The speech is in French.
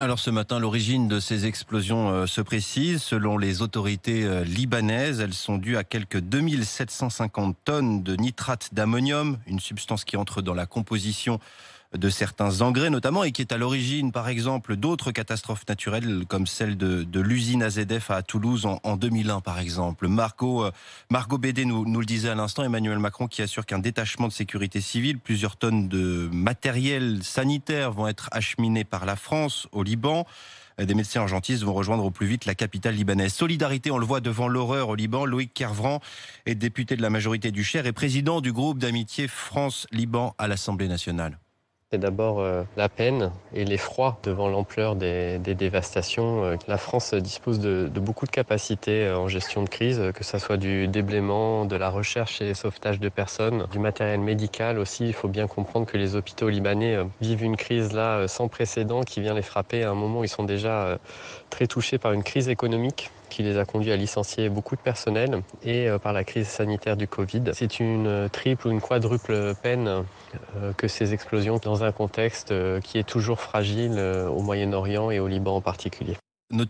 Alors ce matin, l'origine de ces explosions se précise. Selon les autorités libanaises, elles sont dues à quelques 2750 tonnes de nitrate d'ammonium, une substance qui entre dans la composition de certains engrais notamment et qui est à l'origine par exemple d'autres catastrophes naturelles comme celle de l'usine AZF à Toulouse en 2001 par exemple. Margot Bédé nous le disait à l'instant, Emmanuel Macron qui assure qu'un détachement de sécurité civile, plusieurs tonnes de matériel sanitaire vont être acheminées par la France au Liban. Des médecins urgentistes vont rejoindre au plus vite la capitale libanaise. Solidarité, on le voit devant l'horreur au Liban. Loïc Kervran est député de la majorité du Cher et président du groupe d'amitié France-Liban à l'Assemblée nationale. C'est d'abord la peine et l'effroi devant l'ampleur des dévastations. La France dispose de beaucoup de capacités en gestion de crise, que ce soit du déblaiement, de la recherche et sauvetage de personnes, du matériel médical aussi. Il faut bien comprendre que les hôpitaux libanais vivent une crise là sans précédent qui vient les frapper à un moment où ils sont déjà très touchés par une crise économique qui les a conduits à licencier beaucoup de personnel et par la crise sanitaire du Covid. C'est une triple ou une quadruple peine que ces explosions dans un contexte qui est toujours fragile au Moyen-Orient et au Liban en particulier.